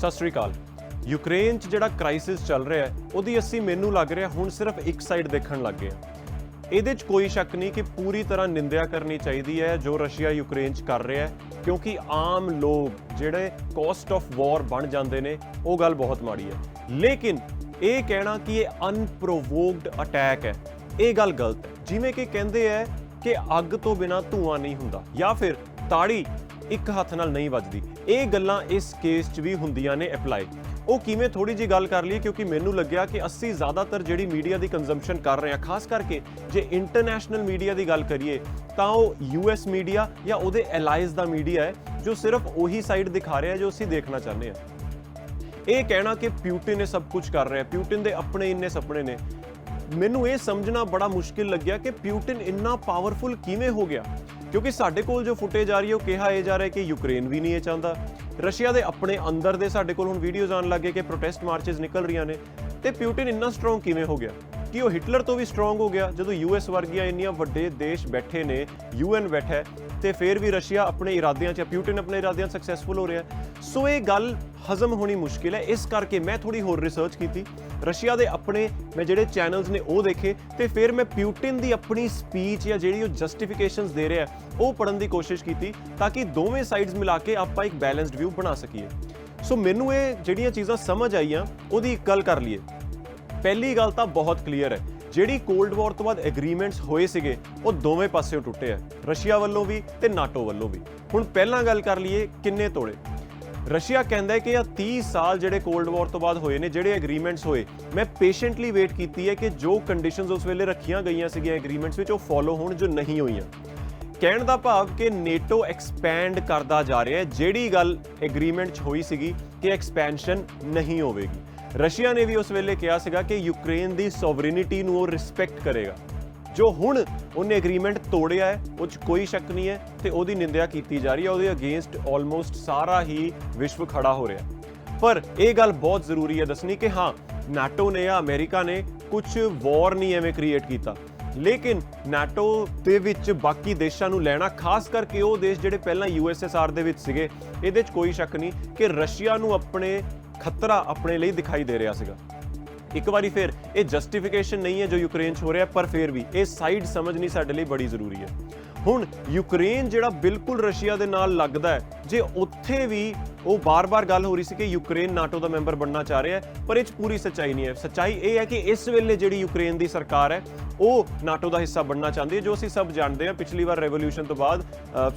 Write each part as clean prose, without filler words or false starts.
ਸਤਿ ਸ੍ਰੀ ਅਕਾਲ। Ukraine 'ਚ ਜਿਹੜਾ crisis ਚੱਲ ਰਿਹਾ ਹੈ ਉਹਦੀ ਅਸੀਂ ਮੈਨੂੰ ਲੱਗ ਰਿਹਾ ਹੁਣ ਸਿਰਫ ਇੱਕ ਸਾਈਡ ਦੇਖਣ ਲੱਗ ਗਏ ਹਾਂ। ਇਹਦੇ 'ਚ ਕੋਈ ਸ਼ੱਕ ਨਹੀਂ ਕਿ ਪੂਰੀ ਤਰ੍ਹਾਂ ਨਿੰਦਿਆ ਕਰਨੀ ਚਾਹੀਦੀ ਹੈ ਜੋ ਰਸ਼ੀਆ ਯੂਕਰੇਨ 'ਚ ਕਰ ਰਿਹਾ ਹੈ, ਕਿਉਂਕਿ ਆਮ ਲੋਕ ਜਿਹੜੇ ਕਾਸਟ ਆਫ ਵਾਰ ਬਣ ਜਾਂਦੇ ਨੇ ਉਹ ਗੱਲ ਬਹੁਤ ਮਾੜੀ ਹੈ। ਲੇਕਿਨ ਇਹ ਕਹਿਣਾ ਕਿ ਇਹ ਅਨਪ੍ਰੋਵੋਕਡ ਅਟੈਕ ਹੈ, ਇਹ ਗੱਲ ਗਲਤ ਹੈ। ਜਿਵੇਂ ਕਿ ਕਹਿੰਦੇ ਹੈ ਕਿ ਅੱਗ ਤੋਂ ਬਿਨਾਂ ਧੂਆਂ ਨਹੀਂ ਹੁੰਦਾ ਜਾਂ ਫਿਰ ਤਾੜੀ ਇੱਕ ਹੱਥ ਨਾਲ ਨਹੀਂ ਵੱਜਦੀ, ਇਹ ਗੱਲਾਂ ਇਸ ਕੇਸ 'ਚ ਵੀ ਹੁੰਦੀਆਂ ਨੇ ਅਪਲਾਈ। ਉਹ ਕਿਵੇਂ ਥੋੜੀ ਜੀ ਗੱਲ ਕਰ ਲਈਏ, ਕਿਉਂਕਿ ਮੈਨੂੰ ਲੱਗਿਆ ਕਿ ਅਸੀਂ ਜ਼ਿਆਦਾਤਰ ਜਿਹੜੀ ਮੀਡੀਆ ਦੀ ਕੰਜ਼ੰਪਸ਼ਨ ਕਰ ਰਹੇ ਹਾਂ, ਖਾਸ ਕਰਕੇ ਜੇ ਇੰਟਰਨੈਸ਼ਨਲ ਮੀਡੀਆ ਦੀ ਗੱਲ ਕਰੀਏ ਤਾਂ ਉਹ US ਮੀਡੀਆ ਜਾਂ ਉਹਦੇ ਐਲਾਈਜ਼ ਦਾ ਮੀਡੀਆ ਹੈ ਜੋ ਸਿਰਫ ਉਹੀ ਸਾਈਡ ਦਿਖਾ ਰਿਹਾ ਜੋ ਅਸੀਂ ਦੇਖਣਾ ਚਾਹੁੰਦੇ ਹਾਂ। ਇਹ ਕਹਿਣਾ ਕਿ ਪਿਊਟਿਨ ਇਹ ਸਭ ਕੁਝ ਕਰ ਰਿਹਾ, ਪਿਊਟਿਨ ਦੇ ਆਪਣੇ ਇੰਨੇ ਸੁਪਨੇ ਨੇ, ਮੈਨੂੰ ਇਹ ਸਮਝਣਾ ਬੜਾ ਮੁਸ਼ਕਿਲ ਲੱਗਿਆ ਕਿ ਪਿਊਟਿਨ ਇੰਨਾ ਪਾਵਰਫੁਲ ਕਿਵੇਂ ਹੋ ਗਿਆ, ਕਿਉਂਕਿ ਸਾਡੇ ਕੋਲ ਜੋ ਫੁਟੇਜ ਆ ਰਹੀ ਹੈ ਉਹ ਕਿਹਾ ਇਹ ਜਾ ਰਿਹਾ ਕਿ ਯੂਕਰੇਨ ਵੀ ਨਹੀਂ ਇਹ ਚਾਹੁੰਦਾ। ਰਸ਼ੀਆ ਦੇ ਆਪਣੇ ਅੰਦਰ ਦੇ ਸਾਡੇ ਕੋਲ ਹੁਣ ਵੀਡੀਓਜ਼ ਆਉਣ ਲੱਗੇ ਕਿ ਪ੍ਰੋਟੈਸਟ ਮਾਰਚਸ ਨਿਕਲ ਰਹੀਆਂ ਨੇ, ਤੇ ਪਿਊਟਿਨ ਇੰਨਾ ਸਟਰੋਂਗ ਕਿਵੇਂ ਹੋ ਗਿਆ? ਕਿ ਉਹ ਹਿਟਲਰ ਤੋਂ ਵੀ ਸਟਰੋਂਗ ਹੋ ਗਿਆ ਜਦੋਂ US ਵਰਗੀਆਂ ਇੰਨੀਆਂ ਵੱਡੇ ਦੇਸ਼ ਬੈਠੇ ਨੇ, UN ਬੈਠਾ ਹੈ, ਤੇ ਫਿਰ ਵੀ ਰਸ਼ੀਆ ਆਪਣੇ ਇਰਾਦਿਆਂ 'ਚ, ਪਿਊਟਿਨ ਆਪਣੇ ਇਰਾਦਿਆਂ 'ਚ ਸਕਸੈਸਫੁਲ ਹੋ ਰਿਹਾ। ਸੋ ਇਹ ਗੱਲ ਹਜ਼ਮ ਹੋਣੀ ਮੁਸ਼ਕਿਲ ਹੈ। ਇਸ ਕਰਕੇ ਮੈਂ ਥੋੜੀ ਹੋਰ ਰਿਸਰਚ ਕੀਤੀ, ਰਸ਼ੀਆ ਦੇ ਆਪਣੇ ਮੈਂ ਜਿਹੜੇ ਚੈਨਲਸ ਨੇ ਉਹ ਦੇਖੇ, ਤੇ ਫਿਰ ਮੈਂ ਪਿਊਟਿਨ ਦੀ ਆਪਣੀ ਸਪੀਚ ਜਾਂ ਜਿਹੜੀ ਉਹ ਜਸਟੀਫਿਕੇਸ਼ਨਸ ਦੇ ਰਿਹਾ ਉਹ ਪੜ੍ਹਨ ਦੀ ਕੋਸ਼ਿਸ਼ ਕੀਤੀ ਤਾਂ ਕਿ ਦੋਵੇਂ ਸਾਈਡਸ ਮਿਲਾ ਕੇ ਆਪਾਂ ਇੱਕ ਬੈਲੈਂਸਡ ਵਿਊ ਬਣਾ ਸਕੀਏ। ਸੋ ਮੈਨੂੰ ਇਹ ਜਿਹੜੀਆਂ ਚੀਜ਼ਾਂ ਸਮਝ ਆਈਆਂ ਉਹਦੀ ਇੱਕ ਗੱਲ ਕਰ ਲਈਏ। ਪਹਿਲੀ ਗੱਲ ਤਾਂ ਬਹੁਤ ਕਲੀਅਰ ਹੈ, ਜਿਹੜੀ ਕੋਲਡ ਵਾਰ ਤੋਂ ਬਾਅਦ ਐਗਰੀਮੈਂਟਸ ਹੋਏ ਸੀਗੇ ਉਹ ਦੋਵੇਂ ਪਾਸਿਓਂ ਟੁੱਟੇ ਆ, ਰਸ਼ੀਆ ਵੱਲੋਂ ਵੀ ਤੇ ਨਾਟੋ ਵੱਲੋਂ ਵੀ। ਹੁਣ ਪਹਿਲਾਂ ਗੱਲ ਕਰ ਲਈਏ ਕਿੰਨੇ ਤੋੜੇ। ਰਸ਼ੀਆ ਕਹਿੰਦਾ ਹੈ ਕਿ ਇਹ 30 ਸਾਲ ਜਿਹੜੇ ਕੋਲਡ ਵਾਰ ਤੋਂ ਬਾਅਦ ਹੋਏ ਨੇ, ਜਿਹੜੇ ਐਗਰੀਮੈਂਟਸ ਹੋਏ, ਮੈਂ ਪੇਸ਼ੈਂਟਲੀ ਵੇਟ ਕੀਤੀ ਹੈ ਕਿ ਜੋ ਕੰਡੀਸ਼ਨਸ ਉਸ ਵੇਲੇ ਰੱਖੀਆਂ ਗਈਆਂ ਸੀਗੀਆਂ ਐਗਰੀਮੈਂਟਸ ਵਿੱਚ ਉਹ ਫੋਲੋ ਹੋਣ ਜੋ ਨਹੀਂ ਹੋਈਆਂ। ਕਹਿਣ ਦਾ ਭਾਵ ਕਿ ਨੇਟੋ ਐਕਸਪੈਂਡ ਕਰਦਾ ਜਾ ਰਿਹਾ ਹੈ, ਜਿਹੜੀ ਗੱਲ ਐਗਰੀਮੈਂਟ 'ਚ ਹੋਈ ਸੀਗੀ ਕਿ ਐਕਸਪੈਂਸ਼ਨ ਨਹੀਂ ਹੋਵੇਗੀ। ਰਸ਼ੀਆ ਨੇ ਵੀ ਉਸ ਵੇਲੇ ਕਿਹਾ ਸੀਗਾ ਕਿ ਯੂਕਰੇਨ ਦੀ ਸੋਵਰੇਨਿਟੀ ਨੂੰ ਉਹ ਰਿਸਪੈਕਟ ਕਰੇਗਾ। ਜੋ ਹੁਣ ਉਹਨੇ ਐਗਰੀਮੈਂਟ ਤੋੜਿਆ ਹੈ ਉਹ 'ਚ ਕੋਈ ਸ਼ੱਕ ਨਹੀਂ ਹੈ ਤੇ ਉਹਦੀ ਨਿੰਦਿਆ ਕੀਤੀ ਜਾ ਰਹੀ ਹੈ, ਉਹਦੇ ਅਗੇਂਸਟ ਆਲਮੋਸਟ ਸਾਰਾ ਹੀ ਵਿਸ਼ਵ ਖੜਾ ਹੋ ਰਿਹਾ। ਪਰ ਇਹ ਗੱਲ ਬਹੁਤ ਜ਼ਰੂਰੀ ਹੈ ਦੱਸਣੀ ਕਿ ਹਾਂ, ਨਾਟੋ ਨੇ ਜਾਂ ਅਮਰੀਕਾ ਨੇ ਕੁਝ ਵਾਰ ਨਹੀਂ ਐਵੇਂ ਕ੍ਰੀਏਟ ਕੀਤਾ, ਲੇਕਿਨ ਨਾਟੋ ਦੇ ਵਿੱਚ ਬਾਕੀ ਦੇਸ਼ਾਂ ਨੂੰ ਲੈਣਾ, ਖਾਸ ਕਰਕੇ ਉਹ ਦੇਸ਼ ਜਿਹੜੇ ਪਹਿਲਾਂ USSR ਦੇ ਵਿੱਚ ਸੀਗੇ, ਇਹਦੇ 'ਚ ਕੋਈ ਸ਼ੱਕ ਨਹੀਂ ਕਿ ਰਸ਼ੀਆ ਨੂੰ ਆਪਣੇ ਖਤਰਾ ਆਪਣੇ ਲਈ ਦਿਖਾਈ ਦੇ ਰਿਹਾ ਸੀਗਾ। ਇੱਕ ਵਾਰੀ ਫਿਰ ਇਹ ਜਸਟੀਫਿਕੇਸ਼ਨ ਨਹੀਂ ਹੈ ਜੋ ਯੂਕਰੇਨ 'ਚ ਹੋ ਰਿਹਾ, ਪਰ ਫਿਰ ਵੀ ਇਹ ਸਾਈਡ ਸਮਝਣੀ ਸਾਡੇ ਲਈ ਬੜੀ ਜ਼ਰੂਰੀ ਹੈ। ਹੁਣ ਯੂਕਰੇਨ ਜਿਹੜਾ ਬਿਲਕੁਲ ਰਸ਼ੀਆ ਦੇ ਨਾਲ ਲੱਗਦਾ ਹੈ, ਜੇ ਉੱਥੇ ਵੀ ਉਹ ਬਾਰ-ਬਾਰ ਗੱਲ ਹੋ ਰਹੀ ਸੀ ਕਿ ਯੂਕਰੇਨ ਨਾਟੋ ਦਾ ਮੈਂਬਰ ਬਣਨਾ ਚਾਹ ਰਿਹਾ ਹੈ, ਪਰ ਇਹ 'ਚ ਪੂਰੀ ਸੱਚਾਈ ਨਹੀਂ ਹੈ। ਸੱਚਾਈ ਇਹ ਹੈ ਕਿ ਇਸ ਵੇਲੇ ਜਿਹੜੀ ਯੂਕਰੇਨ ਦੀ ਸਰਕਾਰ ਹੈ ਉਹ ਨਾਟੋ ਦਾ ਹਿੱਸਾ ਬਣਨਾ ਚਾਹੁੰਦੀ ਹੈ, ਜੋ ਅਸੀਂ ਸਭ ਜਾਣਦੇ ਹਾਂ। ਪਿਛਲੀ ਵਾਰ ਰੈਵੋਲੂਸ਼ਨ ਤੋਂ ਬਾਅਦ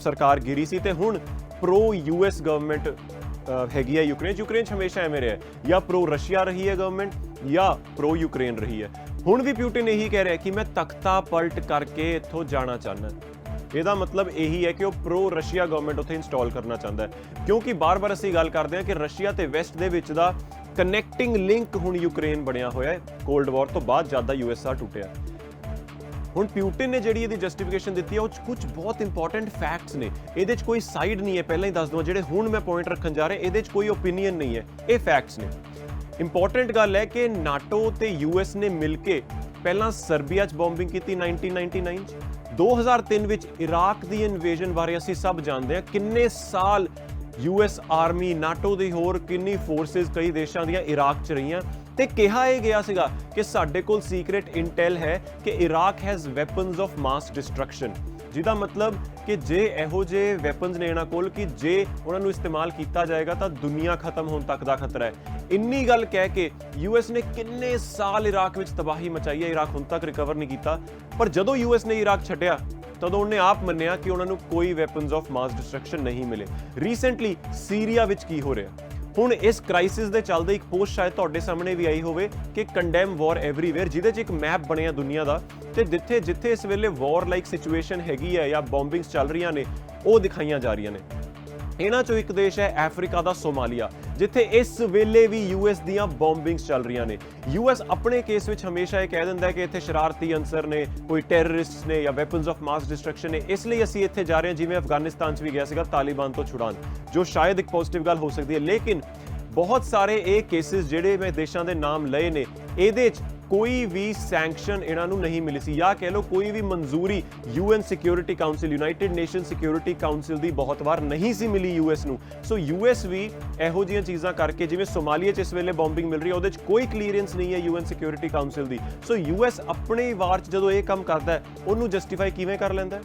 ਸਰਕਾਰ ਗਿਰੀ ਸੀ ਤੇ ਹੁਣ ਪ੍ਰੋ US ਗਵਰਨਮੈਂਟ ਹੈਗੀ ਹੈ ਯੂਕਰੇਨ 'ਚ ਹਮੇਸ਼ਾ ਐਵੇਂ ਰਿਹਾ, ਜਾਂ ਪ੍ਰੋ ਰਸ਼ੀਆ ਰਹੀ ਹੈ ਗਵਰਨਮੈਂਟ ਜਾਂ ਪ੍ਰੋ ਯੂਕਰੇਨ ਰਹੀ ਹੈ। ਹੁਣ ਵੀ ਪਿਊਟਿਨ ਇਹੀ ਕਹਿ ਰਿਹਾ ਕਿ ਮੈਂ ਤਖਤਾ ਪਲਟ ਕਰਕੇ ਇੱਥੋਂ ਜਾਣਾ ਚਾਹੁੰਦਾ। ਇਹਦਾ ਮਤਲਬ ਇਹੀ ਹੈ ਕਿ ਉਹ ਪ੍ਰੋ ਰਸ਼ੀਆ ਗਵਰਨਮੈਂਟ ਉੱਥੇ ਇੰਸਟਾਲ ਕਰਨਾ ਚਾਹੁੰਦਾ ਹੈ, ਕਿਉਂਕਿ ਬਾਰ-ਬਾਰ ਅਸੀਂ ਗੱਲ ਕਰਦੇ ਹਾਂ ਕਿ ਰਸ਼ੀਆ ਤੇ ਵੈਸਟ ਦੇ ਵਿੱਚ ਦਾ ਕਨੈਕਟਿੰਗ ਲਿੰਕ ਹੁਣ ਯੂਕਰੇਨ ਬਣਿਆ ਹੋਇਆ ਹੈ ਕੋਲਡ ਵਾਰ ਤੋਂ ਬਾਅਦ, ਜਦ ਦਾ USSR ਟੁੱਟਿਆ। ਹੁਣ ਪਿਊਟਿਨ ਨੇ ਜਿਹੜੀ ਇਹਦੀ ਜਸਟੀਫਿਕੇਸ਼ਨ ਦਿੱਤੀ ਹੈ ਉਹ 'ਚ ਕੁਝ ਬਹੁਤ ਇੰਪੋਰਟੈਂਟ ਫੈਕਟਸ ਨੇ, ਇਹਦੇ 'ਚ ਕੋਈ ਸਾਈਡ ਨਹੀਂ ਹੈ। ਪਹਿਲਾਂ ਹੀ ਦੱਸ ਦਵਾਂ, ਜਿਹੜੇ ਹੁਣ ਮੈਂ ਪੁਆਇੰਟ ਰੱਖਣ ਜਾ ਰਿਹਾ ਇਹਦੇ 'ਚ ਕੋਈ ਓਪੀਨੀਅਨ ਨਹੀਂ ਹੈ, ਇਹ ਫੈਕਟਸ ਨੇ। ਇੰਪੋਰਟੈਂਟ ਗੱਲ ਹੈ ਕਿ ਨਾਟੋ ਤੇ US ਨੇ ਮਿਲ ਕੇ ਪਹਿਲਾਂ ਸਰਬੀਆ 'ਚ ਬੌਂਬਿੰਗ ਕੀਤੀ 1999 'ਚ, 2003 ਵਿੱਚ ਇਰਾਕ ਦੀ ਇਨਵੇਜ਼ਨ ਬਾਰੇ ਅਸੀਂ ਸਭ ਜਾਣਦੇ ਹਾਂ, ਕਿੰਨੇ ਸਾਲ US ਆਰਮੀ, ਨਾਟੋ ਦੀ ਹੋਰ ਕਿੰਨੀ ਫੋਰਸਿਸ ਕਈ ਦੇਸ਼ਾਂ ਦੀਆਂ ਇਰਾਕ 'ਚ ਰਹੀਆਂ, ਤੇ ਕਿਹਾ ਇਹ ਗਿਆ ਸੀਗਾ ਕਿ ਸਾਡੇ ਕੋਲ ਸੀਕ੍ਰੇਟ ਇੰਟੈਲ ਹੈ ਕਿ Iraq has weapons of mass destruction, ਜਿਹਦਾ ਮਤਲਬ ਕਿ ਜੇ ਇਹੋ ਜਿਹੇ ਵੈਪਨਸ ਨੇ ਇਹਨਾਂ ਕੋਲ ਕਿ ਜੇ ਉਹਨਾਂ ਨੂੰ ਇਸਤੇਮਾਲ ਕੀਤਾ ਜਾਏਗਾ ਤਾਂ ਦੁਨੀਆ ਖਤਮ ਹੋਣ ਤੱਕ ਦਾ ਖਤਰਾ ਹੈ। ਇੰਨੀ ਗੱਲ ਕਹਿ ਕੇ US ਨੇ ਕਿੰਨੇ ਸਾਲ ਇਰਾਕ ਵਿੱਚ ਤਬਾਹੀ ਮਚਾਈ ਹੈ, ਇਰਾਕ ਹੁਣ ਤੱਕ ਰਿਕਵਰ ਨਹੀਂ ਕੀਤਾ। ਪਰ ਜਦੋਂ US ਨੇ ਇਰਾਕ ਛੱਡਿਆ ਤਦੋਂ ਉਹਨੇ ਆਪ ਮੰਨਿਆ ਕਿ ਉਹਨਾਂ ਨੂੰ ਕੋਈ ਵੈਪਨਸ ਆਫ ਮਾਸ ਡਿਸਟਰਕਸ਼ਨ ਨਹੀਂ ਮਿਲੇ। ਰੀਸੈਂਟਲੀ ਸੀਰੀਆ ਵਿੱਚ ਕੀ ਹੋ ਰਿਹਾ? ਹੁਣ ਇਸ ਕ੍ਰਾਈਸਿਸ ਦੇ ਚੱਲਦੇ ਇੱਕ ਪੋਸਟ ਸ਼ਾਇਦ ਤੁਹਾਡੇ ਸਾਹਮਣੇ ਵੀ ਆਈ ਹੋਵੇ ਕਿ ਕੰਡੈਮ ਵਾਰ ਐਵਰੀਵੇਅਰ, ਜਿਹਦੇ 'ਚ ਇੱਕ ਮੈਪ ਬਣਿਆ ਦੁਨੀਆ ਦਾ, ਤੇ ਜਿੱਥੇ ਇਸ ਵੇਲੇ ਵਾਰ ਲਾਈਕ ਸਿਚੁਏਸ਼ਨ ਹੈਗੀ ਹੈ ਜਾਂ ਬੌਂਬਿੰਗਸ ਚੱਲ ਰਹੀਆਂ ਨੇ ਉਹ ਦਿਖਾਈਆਂ ਜਾ ਰਹੀਆਂ ਨੇ। ਇਹਨਾਂ 'ਚੋਂ ਇੱਕ ਦੇਸ਼ ਹੈ ਅਫਰੀਕਾ ਦਾ ਸੋਮਾਲੀਆ, ਜਿੱਥੇ ਇਸ ਵੇਲੇ ਵੀ US ਦੀਆਂ ਬੌਂਬਿੰਗਸ ਚੱਲ ਰਹੀਆਂ ਨੇ। US ਆਪਣੇ ਕੇਸ ਵਿੱਚ ਹਮੇਸ਼ਾ ਇਹ ਕਹਿ ਦਿੰਦਾ ਹੈ ਕਿ ਇੱਥੇ ਸ਼ਰਾਰਤੀ ਅਨਸਰ ਨੇ, ਕੋਈ ਟੈਰਰਿਸਟ ਨੇ ਜਾਂ ਵੈਪਨਸ ਆਫ ਮਾਸ ਡਿਸਟਰਕਸ਼ਨ ਨੇ, ਇਸ ਲਈ ਅਸੀਂ ਇੱਥੇ ਜਾ ਰਹੇ ਹਾਂ, ਜਿਵੇਂ ਅਫਗਾਨਿਸਤਾਨ 'ਚ ਵੀ ਗਿਆ ਸੀਗਾ ਤਾਲਿਬਾਨ ਤੋਂ ਛੁਡਾਉਣ, ਜੋ ਸ਼ਾਇਦ ਇੱਕ ਪੋਜ਼ਿਟਿਵ ਗੱਲ ਹੋ ਸਕਦੀ ਹੈ। ਲੇਕਿਨ ਬਹੁਤ ਸਾਰੇ ਇਹ ਕੇਸਿਸ ਜਿਹੜੇ ਮੈਂ ਦੇਸ਼ਾਂ ਦੇ ਨਾਮ ਲਏ ਨੇ, ਇਹਦੇ 'ਚ ਕੋਈ ਵੀ ਸੈਂਕਸ਼ਨ ਇਹਨਾਂ ਨੂੰ ਨਹੀਂ ਮਿਲੀ ਸੀ, ਜਾਂ ਕਹਿ ਲਓ ਕੋਈ ਵੀ ਮਨਜ਼ੂਰੀ UN security council, United nation security council ਦੀ ਬਹੁਤ ਵਾਰ ਨਹੀਂ ਸੀ ਮਿਲੀ US ਨੂੰ। ਸੋ US ਵੀ ਇਹੋ ਜਿਹੀਆਂ ਚੀਜ਼ਾਂ ਕਰਕੇ, ਜਿਵੇਂ ਸੋਮਾਲੀਆ 'ਚ ਇਸ ਵੇਲੇ ਬੰਬਿੰਗ ਮਿਲ ਰਹੀ ਹੈ, ਉਹਦੇ 'ਚ ਕੋਈ ਕਲੀਅਰੈਂਸ ਨਹੀਂ ਹੈ UN ਸਿਕਿਉਰਿਟੀ ਕਾਉਂਸਲ ਦੀ। ਸੋ US ਆਪਣੇ ਵਾਰ 'ਚ ਜਦੋਂ ਇਹ ਕੰਮ ਕਰਦਾ ਹੈ, ਉਹਨੂੰ ਜਸਟੀਫਾਈ ਕਿਵੇਂ ਕਰ ਲੈਂਦਾ ਹੈ?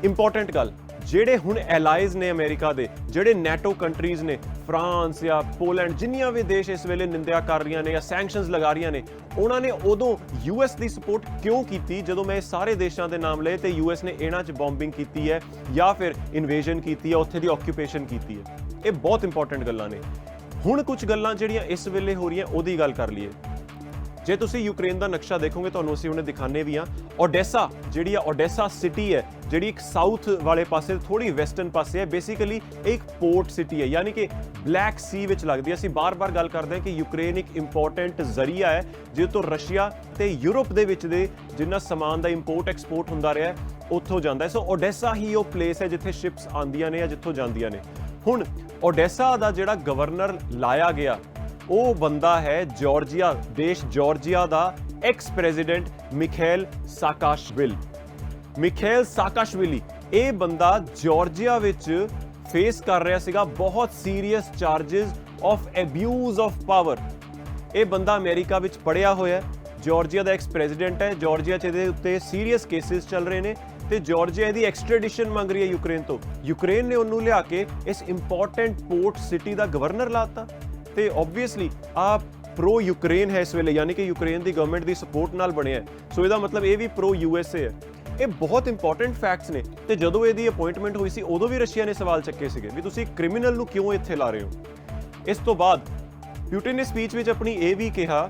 ਇੰਪੋਰਟੈਂਟ ਗੱਲ, ਜਿਹੜੇ ਹੁਣ ਐਲਾਈਜ਼ ਨੇ ਅਮਰੀਕਾ ਦੇ, ਜਿਹੜੇ ਨੈਟੋ ਕੰਟਰੀਜ਼ ਨੇ, ਫਰਾਂਸ ਜਾਂ ਪੋਲੈਂਡ, ਜਿੰਨੀਆਂ ਵੀ ਦੇਸ਼ ਇਸ ਵੇਲੇ ਨਿੰਦਿਆ ਕਰ ਰਹੀਆਂ ਨੇ ਜਾਂ ਸੈਂਕਸ਼ਨਸ ਲਗਾ ਰਹੀਆਂ ਨੇ, ਉਹਨਾਂ ਨੇ ਉਦੋਂ US ਦੀ ਸਪੋਰਟ ਕਿਉਂ ਕੀਤੀ ਜਦੋਂ ਮੈਂ ਇਹ ਸਾਰੇ ਦੇਸ਼ਾਂ ਦੇ ਨਾਮ ਲਏ ਤੇ US ਨੇ ਇਹਨਾਂ 'ਚ ਬੰਬਿੰਗ ਕੀਤੀ ਹੈ ਜਾਂ ਫਿਰ ਇਨਵੇਜਨ ਕੀਤੀ ਹੈ, ਉੱਥੇ ਦੀ ਆਕਿਊਪੇਸ਼ਨ ਕੀਤੀ ਹੈ? ਇਹ ਬਹੁਤ ਇੰਪੋਰਟੈਂਟ ਗੱਲਾਂ ਨੇ। ਹੁਣ ਕੁਝ ਗੱਲਾਂ ਜਿਹੜੀਆਂ ਇਸ ਵੇਲੇ ਹੋ ਰਹੀਆਂ ਉਹਦੀ ਗੱਲ ਕਰ ਲਈਏ। ਜੇ ਤੁਸੀਂ ਯੂਕਰੇਨ ਦਾ ਨਕਸ਼ਾ ਦੇਖੋਗੇ, ਤੁਹਾਨੂੰ ਅਸੀਂ ਉਹਨੇ ਦਿਖਾਣੇ ਵੀ ਆ, ਓਡੈਸਾ ਜਿਹੜੀ ਆ, ਓਡੈਸਾ ਸਿਟੀ ਹੈ ਜਿਹੜੀ ਇੱਕ ਸਾਊਥ ਵਾਲੇ ਪਾਸੇ, ਥੋੜੀ ਵੈਸਟਰਨ ਪਾਸੇ ਹੈ, ਬੇਸਿਕਲੀ ਇੱਕ ਪੋਰਟ ਸਿਟੀ ਹੈ, ਯਾਨੀ ਕਿ ਬਲੈਕ ਸੀ ਵਿੱਚ ਲੱਗਦੀ ਹੈ। ਅਸੀਂ ਬਾਰ-ਬਾਰ ਗੱਲ ਕਰਦੇ ਹਾਂ ਕਿ ਯੂਕਰੇਨ ਇੱਕ ਇੰਪੋਰਟੈਂਟ ਜ਼ਰੀਆ ਹੈ ਜਿਹਦੇ ਤੋਂ ਰਸ਼ੀਆ ਤੇ ਯੂਰਪ ਦੇ ਵਿੱਚ ਦੇ ਜਿੰਨਾ ਸਮਾਨ ਦਾ ਇੰਪੋਰਟ ਐਕਸਪੋਰਟ ਹੁੰਦਾ ਰਿਹਾ ਉੱਥੋਂ ਜਾਂਦਾ ਹੈ। ਸੋ ਓਡੈਸਾ ਹੀ ਉਹ ਪਲੇਸ ਹੈ ਜਿੱਥੇ ਸ਼ਿਪਸ ਆਉਂਦੀਆਂ ਨੇ ਜਾਂ ਜਿੱਥੋਂ ਜਾਂਦੀਆਂ ਨੇ। ਹੁਣ ਓਡੈਸਾ ਦਾ ਜਿਹੜਾ ਗਵਰਨਰ ਲਾਇਆ ਗਿਆ, ਉਹ ਬੰਦਾ ਹੈ ਜਾਰਜੀਆ, ਦੇਸ਼ ਜਾਰਜੀਆ ਦਾ ਐਕਸ ਪ੍ਰੈਜ਼ੀਡੈਂਟ ਮਿਖੇਲ ਸਾਕਾਸ਼ਵਿਲੀ। ਇਹ ਬੰਦਾ ਜਾਰਜੀਆ ਵਿੱਚ ਫੇਸ ਕਰ ਰਿਹਾ ਸੀਗਾ ਬਹੁਤ serious charges of abuse of power. ਇਹ ਬੰਦਾ ਅਮਰੀਕਾ ਵਿੱਚ ਪੜਿਆ ਹੋਇਆ, ਜਾਰਜੀਆ ਦਾ ਐਕਸ ਪ੍ਰੈਜ਼ੀਡੈਂਟ ਹੈ। ਜਾਰਜੀਆ 'ਚ ਇਹਦੇ ਉੱਤੇ ਸੀਰੀਅਸ ਕੇਸਿਸ ਚੱਲ ਰਹੇ ਨੇ ਤੇ ਜਾਰਜੀਆ ਦੀ ਐਕਸਟ੍ਰੈਡੀਸ਼ਨ ਮੰਗ ਰਹੀ ਹੈ ਯੂਕਰੇਨ ਤੋਂ। ਯੂਕਰੇਨ ਨੇ ਉਹਨੂੰ ਲਿਆ ਕੇ ਇਸ ਇੰਪੋਰਟੈਂਟ ਪੋਰਟ ਸਿਟੀ ਦਾ ਗਵਰਨਰ ਲਾਤਾ ਤੇ ਆਬਵੀਅਸਲੀ ਆ ਪ੍ਰੋ ਯੂਕਰੇਨ ਹੈ ਇਸ ਵੇਲੇ, ਯਾਨੀ ਕਿ ਯੂਕਰੇਨ ਦੀ ਗਵਰਨਮੈਂਟ ਦੀ ਸਪੋਰਟ ਨਾਲ ਬਣਿਆ। ਸੋ ਇਹਦਾ ਮਤਲਬ ਇਹ ਵੀ ਪ੍ਰੋ USA ਹੈ। ਇਹ ਬਹੁਤ ਇੰਪੋਰਟੈਂਟ ਫੈਕਟਸ ਨੇ। ਤੇ ਜਦੋਂ ਇਹਦੀ ਅਪਾਇੰਟਮੈਂਟ ਹੋਈ ਸੀ, ਉਦੋਂ ਵੀ ਰਸ਼ੀਆ ਨੇ ਸਵਾਲ ਚੱਕੇ ਸੀਗੇ ਵੀ ਤੁਸੀਂ ਕ੍ਰਿਮੀਨਲ ਨੂੰ ਕਿਉਂ ਇੱਥੇ ਲਾ ਰਹੇ ਹੋ। ਇਸ ਤੋਂ ਬਾਅਦ ਪੁਟਿਨ ਨੇ ਸਪੀਚ ਵਿੱਚ ਆਪਣੀ ਇਹ ਵੀ ਕਿਹਾ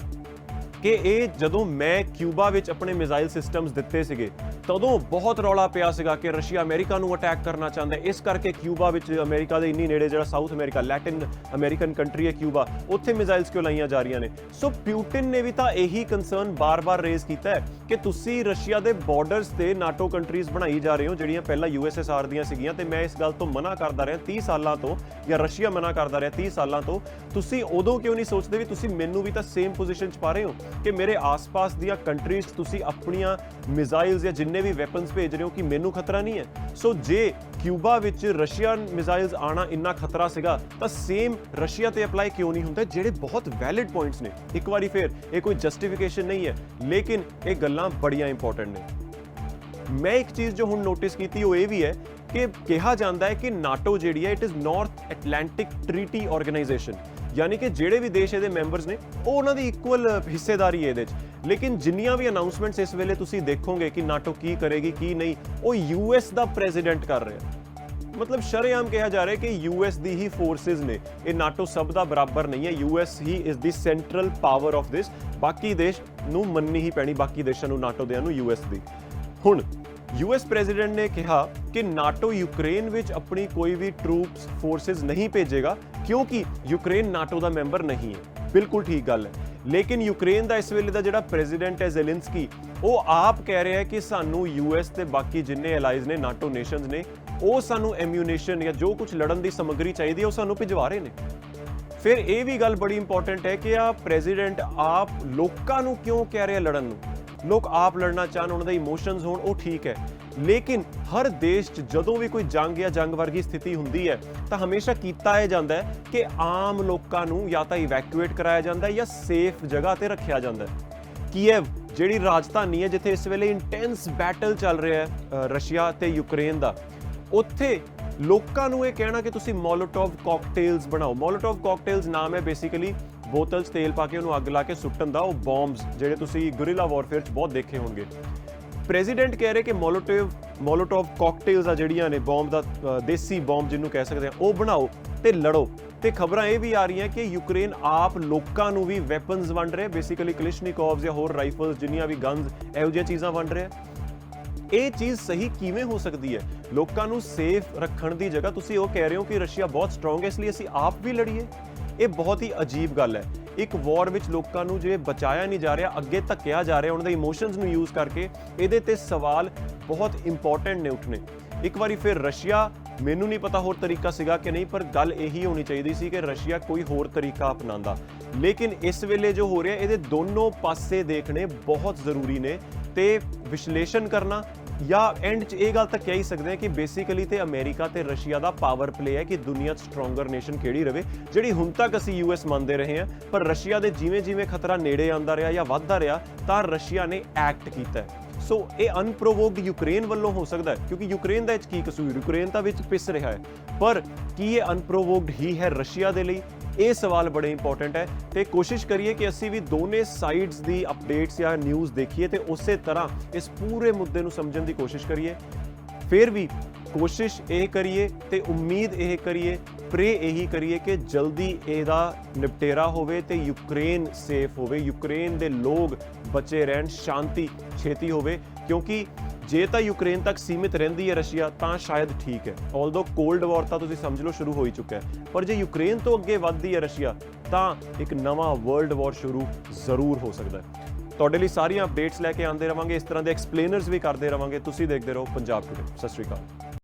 ਕਿ ਇਹ ਜਦੋਂ ਮੈਂ ਕਿਊਬਾ ਵਿੱਚ ਆਪਣੇ ਮਿਜ਼ਾਈਲ ਸਿਸਟਮਸ ਦਿੱਤੇ ਸੀਗੇ, ਤਦੋਂ ਬਹੁਤ ਰੌਲਾ ਪਿਆ ਸੀਗਾ ਕਿ ਰਸ਼ੀਆ ਅਮਰੀਕਾ ਨੂੰ ਅਟੈਕ ਕਰਨਾ ਚਾਹੁੰਦਾ ਹੈ, ਇਸ ਕਰਕੇ ਕਿਊਬਾ ਵਿੱਚ, ਅਮਰੀਕਾ ਦੇ ਇੰਨੀ ਨੇੜੇ ਜਿਹੜਾ south America, Latin American country ਹੈ ਕਿਊਬਾ, ਉੱਥੇ ਮਿਜ਼ਾਈਲਸ ਕਿਉਂ ਲਾਈਆਂ ਜਾ ਰਹੀਆਂ ਨੇ। ਸੋ ਪੁਟਿਨ ਨੇ ਵੀ ਤਾਂ ਇਹੀ ਕੰਸਰਨ ਬਾਰ-ਬਾਰ ਰੇਜ਼ ਕੀਤਾ ਹੈ ਕਿ ਤੁਸੀਂ ਰਸ਼ੀਆ ਦੇ ਬਾਰਡਰਸ ਤੇ ਨਾਟੋ ਕੰਟਰੀਜ਼ ਬਣਾਈ ਜਾ ਰਹੇ ਹੋ ਜਿਹੜੀਆਂ ਪਹਿਲਾਂ USSR ਦੀਆਂ ਸੀਗੀਆਂ, ਤੇ ਮੈਂ ਇਸ ਗੱਲ ਤੋਂ ਮਨਾ ਕਰਦਾ ਰਿਹਾ 30 ਸਾਲਾਂ ਤੋਂ, ਜਾਂ ਰਸ਼ੀਆ ਮਨਾ ਕਰਦਾ ਰਿਹਾ 30 ਸਾਲਾਂ ਤੋਂ। ਤੁਸੀਂ ਉਦੋਂ ਕਿਉਂ ਨਹੀਂ ਸੋਚਦੇ ਵੀ ਤੁਸੀਂ ਮੈਨੂੰ ਵੀ ਤਾਂ ਸੇਮ ਪੋਜੀਸ਼ਨ 'ਚ ਪਾ ਰਹੇ ਹੋ ਕਿ ਮੇਰੇ ਆਸ-ਪਾਸ ਦੀਆਂ ਕੰਟਰੀਜ਼ ਤੁਸੀਂ ਆਪਣੀਆਂ ਮਿਜ਼ਾਈਲਸ ਜਾਂ ਜਿੰਨੇ ਵੀ ਵੈਪਨਸ ਭੇਜ ਰਹੇ ਹੋ ਕਿ ਮੈਨੂੰ ਖਤਰਾ ਨਹੀਂ ਹੈ। ਸੋ ਜੇ ਕਿਊਬਾ ਵਿੱਚ ਰਸ਼ੀਅਨ ਮਿਜ਼ਾਈਲਸ ਆਣਾ ਇੰਨਾ ਖਤਰਾ ਸੀਗਾ, ਤਾਂ ਸੇਮ ਰਸ਼ੀਆ ਤੇ ਅਪਲਾਈ ਕਿਉਂ ਨਹੀਂ ਹੁੰਦਾ, ਜਿਹੜੇ ਬਹੁਤ ਵੈਲਿਡ ਪੁਆਇੰਟਸ ਨੇ। ਇੱਕ ਵਾਰੀ ਫਿਰ ਇਹ ਕੋਈ ਜਸਟੀਫਿਕੇਸ਼ਨ ਨਹੀਂ ਹੈ, ਲੇਕਿਨ ਇਹ ਗੱਲਾਂ ਬੜੀਆਂ ਇੰਪੋਰਟੈਂਟ ਨੇ। ਮੈਂ ਇੱਕ ਚੀਜ਼ ਜੋ ਹੁਣ ਨੋਟਿਸ ਕੀਤੀ ਉਹ ਇਹ ਵੀ ਹੈ ਕਿ ਕਿਹਾ ਜਾਂਦਾ ਹੈ ਕਿ ਨਾਟੋ ਜਿਹੜੀ ਹੈ, it is north Atlantic treaty organisation, ਯਾਨੀ ਕਿ ਜਿਹੜੇ ਵੀ ਦੇਸ਼ ਇਹਦੇ ਮੈਂਬਰਸ ਨੇ ਉਹ ਉਹਨਾਂ ਦੀ ਇਕੁਅਲ ਹਿੱਸੇਦਾਰੀ ਹੈ ਇਹਦੇ 'ਚ। ਲੇਕਿਨ ਜਿੰਨੀਆਂ ਵੀ ਅਨਾਉਂਸਮੈਂਟਸ ਇਸ ਵੇਲੇ ਤੁਸੀਂ ਦੇਖੋਗੇ ਕਿ ਨਾਟੋ ਕੀ ਕਰੇਗੀ ਕੀ ਨਹੀਂ, ਉਹ US ਦਾ ਪ੍ਰੈਜ਼ੀਡੈਂਟ ਕਰ ਰਿਹਾ। ਮਤਲਬ ਸ਼ਰੇਆਮ ਕਿਹਾ ਜਾ ਰਿਹਾ ਕਿ US ਦੀ ਹੀ ਫੋਰਸਿਸ ਨੇ, ਇਹ ਨਾਟੋ ਸਭ ਦਾ ਬਰਾਬਰ ਨਹੀਂ ਹੈ, US he is the central power of this. ਬਾਕੀ ਦੇਸ਼ ਨੂੰ ਮੰਨਣੀ ਹੀ ਪੈਣੀ, ਬਾਕੀ ਦੇਸ਼ਾਂ ਨੂੰ, ਨਾਟੋ ਦਿਆਂ ਨੂੰ US ਦੀ। ਹੁਣ US ਪ੍ਰੈਜ਼ੀਡੈਂਟ ਨੇ ਕਿਹਾ ਕਿ ਨਾਟੋ ਯੂਕਰੇਨ ਵਿੱਚ ਆਪਣੀ ਕੋਈ ਵੀ ਟਰੂਪਸ ਫੋਰਸਿਸ ਨਹੀਂ ਭੇਜੇਗਾ ਕਿਉਂਕਿ ਯੂਕਰੇਨ ਨਾਟੋ ਦਾ ਮੈਂਬਰ ਨਹੀਂ ਹੈ। ਬਿਲਕੁਲ ਠੀਕ ਗੱਲ ਹੈ, ਲੇਕਿਨ ਯੂਕਰੇਨ ਦਾ ਇਸ ਵੇਲੇ ਦਾ ਜਿਹੜਾ ਪ੍ਰੈਜ਼ੀਡੈਂਟ ਹੈ ਜ਼ੈਲੈਂਸਕੀ, ਉਹ ਆਪ ਕਹਿ ਰਿਹਾ ਹੈ ਕਿ ਸਾਨੂੰ US ਤੇ ਬਾਕੀ ਜਿੰਨੇ ਐਲਾਈਜ਼ ਨੇ, ਨਾਟੋ ਨੇਸ਼ਨਸ ਨੇ, ਉਹ ਸਾਨੂੰ ਐਮਿਊਨੇਸ਼ਨ ਜਾਂ ਜੋ ਕੁਝ ਲੜਨ ਦੀ ਸਮੱਗਰੀ ਚਾਹੀਦੀ ਹੈ ਉਹ ਸਾਨੂੰ ਭਿਜਵਾ ਰਹੇ ਨੇ। ਫਿਰ ਇਹ ਵੀ ਗੱਲ ਬੜੀ ਇੰਪੋਰਟੈਂਟ ਹੈ ਕਿ ਆ ਪ੍ਰੈਜ਼ੀਡੈਂਟ ਆਪ ਲੋਕਾਂ ਨੂੰ ਕਿਉਂ ਕਹਿ ਰਿਹਾ ਲੜਨ ਨੂੰ। ਲੋਕ ਆਪ ਲੜਨਾ ਚਾਹਣ, ਉਹਨਾਂ ਦੇ ਇਮੋਸ਼ਨਸ ਹੋਣ, ਉਹ ਠੀਕ ਹੈ, ਲੇਕਿਨ ਹਰ ਦੇਸ਼ 'ਚ ਜਦੋਂ ਵੀ ਕੋਈ ਜੰਗ ਜਾਂ ਜੰਗ ਵਰਗੀ ਸਥਿਤੀ ਹੁੰਦੀ ਹੈ ਤਾਂ ਹਮੇਸ਼ਾ ਕੀਤਾ ਇਹ ਜਾਂਦਾ ਹੈ ਕਿ ਆਮ ਲੋਕਾਂ ਨੂੰ ਜਾਂ ਤਾਂ ਇਵੈਕੂਏਟ ਕਰਾਇਆ ਜਾਂਦਾ ਹੈ ਜਾਂ ਸੇਫ ਜਗ੍ਹਾ ਤੇ ਰੱਖਿਆ ਜਾਂਦਾ ਹੈ। ਕੀਵ ਜਿਹੜੀ ਰਾਜਧਾਨੀ ਹੈ ਜਿੱਥੇ ਇਸ ਵੇਲੇ ਇੰਟੈਂਸ ਬੈਟਲ ਚੱਲ ਰਿਹਾ ਹੈ ਰਸ਼ੀਆ ਤੇ ਯੂਕਰੇਨ ਦਾ, ਉੱਥੇ ਲੋਕਾਂ ਨੂੰ ਇਹ ਕਹਿਣਾ ਕਿ ਤੁਸੀਂ ਮੋਲੋਟੋਵ ਕਾਕਟੇਲਸ ਬਣਾਓ। ਮੋਲੋਟੋਵ ਕਾਕਟੇਲਸ ਨਾਮ ਹੈ ਬੇਸਿਕਲੀ ਬੋਤਲ 'ਚ ਤੇਲ ਪਾ ਕੇ ਉਹਨੂੰ ਅੱਗ ਲਾ ਕੇ ਸੁੱਟਣ ਦਾ, ਉਹ ਬੌਂਬਸ ਜਿਹੜੇ ਤੁਸੀਂ ਗੁਰਿਲਾ ਵਾਰਫੇਅਰ 'ਚ ਬਹੁਤ ਦੇਖੇ ਹੋਣਗੇ। ਪ੍ਰੈਜ਼ੀਡੈਂਟ ਕਹਿ ਰਹੇ ਕਿ ਮੋਲੋਟੋਵ ਕਾਕਟੇਲਸ ਆ ਜਿਹੜੀਆਂ ਨੇ, ਬੌਂਬ ਦਾ ਦੇਸੀ ਬੌਂਬ ਜਿਹਨੂੰ ਕਹਿ ਸਕਦੇ ਆ, ਉਹ ਬਣਾਓ ਤੇ ਲੜੋ। ਤੇ ਖਬਰਾਂ ਇਹ ਵੀ ਆ ਰਹੀਆਂ ਕਿ ਯੂਕਰੇਨ ਆਪ ਲੋਕਾਂ ਨੂੰ ਵੀ ਵੈਪਨਸ ਵੰਡ ਰਿਹਾ, ਬੇਸਿਕਲੀ ਕਲਿਸ਼ਨਿਕੋਵਸ ਜਾਂ ਹੋਰ ਰਾਈਫਲਸ, ਜਿੰਨੀਆਂ ਵੀ ਗਨਸ, ਇਹੋ ਜਿਹੀਆਂ ਚੀਜ਼ਾਂ ਵੰਡ ਰਿਹਾ। ਇਹ ਚੀਜ਼ ਸਹੀ ਕਿਵੇਂ ਹੋ ਸਕਦੀ ਹੈ? ਲੋਕਾਂ ਨੂੰ ਸੇਫ ਰੱਖਣ ਦੀ ਜਗ੍ਹਾ ਤੁਸੀਂ ਉਹ ਕਹਿ ਰਹੇ ਹੋ ਕਿ ਰਸ਼ੀਆ ਬਹੁਤ ਸਟਰੋਂਗ ਹੈ ਇਸ ਲਈ ਅਸੀਂ ਆਪ ਵੀ ਲੜੀਏ। ਇਹ ਬਹੁਤ ਹੀ ਅਜੀਬ ਗੱਲ ਹੈ। ਇੱਕ ਵਾਰ ਵਿੱਚ ਲੋਕਾਂ ਨੂੰ ਜੇ ਬਚਾਇਆ ਨਹੀਂ ਜਾ ਰਿਹਾ, ਅੱਗੇ ਧੱਕਿਆ ਜਾ ਰਿਹਾ ਉਹਨਾਂ ਦੇ ਇਮੋਸ਼ਨਸ ਨੂੰ ਯੂਜ਼ ਕਰਕੇ, ਇਹਦੇ ਤੇ ਸਵਾਲ ਬਹੁਤ ਇੰਪੋਰਟੈਂਟ ਨੇ ਉੱਠਣੇ। ਇੱਕ ਵਾਰੀ ਫਿਰ ਰਸ਼ੀਆ, ਮੈਨੂੰ ਨਹੀਂ ਪਤਾ ਹੋਰ ਤਰੀਕਾ ਸੀਗਾ ਕਿ ਨਹੀਂ, ਪਰ ਗੱਲ ਇਹੀ ਹੋਣੀ ਚਾਹੀਦੀ ਸੀ ਕਿ ਰਸ਼ੀਆ ਕੋਈ ਹੋਰ ਤਰੀਕਾ ਅਪਣਾਉਂਦਾ, ਲੇਕਿਨ ਇਸ ਵੇਲੇ ਜੋ ਹੋ ਰਿਹਾ ਇਹਦੇ ਦੋਨੋਂ ਪਾਸੇ ਦੇਖਣੇ ਬਹੁਤ ਜ਼ਰੂਰੀ ਨੇ ਤੇ ਵਿਸ਼ਲੇਸ਼ਣ ਕਰਨਾ ਜਾਂ ਐਂਡ 'ਚ ਇਹ ਗੱਲ ਤਾਂ ਕਹਿ ਹੀ ਸਕਦੇ ਹਾਂ ਕਿ ਬੇਸਿਕਲੀ ਤੇ ਅਮਰੀਕਾ ਤੇ ਰਸ਼ੀਆ ਦਾ ਪਾਵਰ ਪਲੇ ਹੈ ਕਿ ਦੁਨੀਆ 'ਚ ਸਟਰੋਂਗਰ ਨੇਸ਼ਨ ਕਿਹੜੀ ਰਵੇ, ਜਿਹੜੀ ਹੁਣ ਤੱਕ ਅਸੀਂ ਯੂਐਸ ਮੰਨਦੇ ਰਹੇ ਹਾਂ। ਪਰ ਰਸ਼ੀਆ ਦੇ ਜਿਵੇਂ ਖਤਰਾ ਨੇੜੇ ਆਉਂਦਾ ਰਿਹਾ ਜਾਂ ਵੱਧਦਾ ਰਿਹਾ ਤਾਂ ਰਸ਼ੀਆ ਨੇ ਐਕਟ ਕੀਤਾ ਹੈ। ਸੋ ਇਹ ਅਨਪ੍ਰੋਵੋਕਡ ਯੂਕਰੇਨ ਵੱਲੋਂ ਹੋ ਸਕਦਾ ਹੈ, ਕਿਉਂਕਿ ਯੂਕਰੇਨ ਦਾ ਇਹ 'ਚ ਕੀ ਕਸੂਰ, ਯੂਕਰੇਨ ਤਾਂ ਵਿੱਚ ਪਿਸ ਰਿਹਾ ਹੈ। ਪਰ ਕੀ ਇਹ ਅਨਪ੍ਰੋਵੋਕਡ ਹੀ ਹੈ ਰਸ਼ੀਆ ਦੇ ਲਈ? ਇਹ ਸਵਾਲ ਬੜੇ ਇੰਪੋਰਟੈਂਟ ਹੈ ਤੇ ਕੋਸ਼ਿਸ਼ ਕਰੀਏ ਕਿ ਅਸੀਂ ਵੀ ਦੋਨੇ ਸਾਈਡਸ ਦੀ ਅਪਡੇਟਸ ਜਾਂ ਨਿਊਜ਼ ਦੇਖੀਏ ਤੇ ਉਸੇ ਤਰ੍ਹਾਂ ਇਸ ਪੂਰੇ ਮੁੱਦੇ ਨੂੰ ਸਮਝਣ ਦੀ ਕੋਸ਼ਿਸ਼ ਕਰੀਏ। ਫਿਰ ਵੀ ਕੋਸ਼ਿਸ਼ ਇਹ ਕਰੀਏ ਤੇ ਉਮੀਦ ਇਹ ਕਰੀਏ, ਪ੍ਰੇ ਇਹੀ ਕਰੀਏ ਕਿ ਜਲਦੀ ਇਹਦਾ ਨਿਪਟੇਰਾ ਹੋਵੇ ਤੇ ਯੂਕਰੇਨ ਸੇਫ ਹੋਵੇ, ਯੂਕਰੇਨ ਦੇ ਲੋਕ ਬਚੇ ਰਹਿਣ, ਸ਼ਾਂਤੀ ਛੇਤੀ ਹੋਵੇ। ਕਿਉਂਕਿ ਜੇ ਤਾਂ ਯੂਕਰੇਨ ਤੱਕ ਸੀਮਿਤ ਰਹਿੰਦੀ ਹੈ ਰਸ਼ੀਆ ਤਾਂ ਸ਼ਾਇਦ ਠੀਕ ਹੈ, ਆਲਦੋ ਕੋਲਡ ਵਾਰ ਤਾਂ ਤੁਸੀਂ ਸਮਝ ਲਓ ਸ਼ੁਰੂ ਹੋ ਹੀ ਚੁੱਕਾ ਹੈ। ਪਰ ਜੇ ਯੂਕਰੇਨ ਤੋਂ ਅੱਗੇ ਵੱਧਦੀ ਹੈ ਰਸ਼ੀਆ ਤਾਂ ਇੱਕ ਨਵਾਂ ਵਰਲਡ ਵਾਰ ਸ਼ੁਰੂ ਜ਼ਰੂਰ ਹੋ ਸਕਦਾ ਹੈ। ਤੁਹਾਡੇ ਲਈ ਸਾਰੀਆਂ ਅਪਡੇਟਸ ਲੈ ਕੇ ਆਉਂਦੇ ਰਵਾਂਗੇ, ਇਸ ਤਰ੍ਹਾਂ ਦੇ ਐਕਸਪਲੇਨਰਸ ਵੀ ਕਰਦੇ ਰਵਾਂਗੇ। ਤੁਸੀਂ ਦੇਖਦੇ ਰਹੋ ਪੰਜਾਬ ਟੁਡੇ। ਸਤਿ ਸ਼੍ਰੀ ਅਕਾਲ।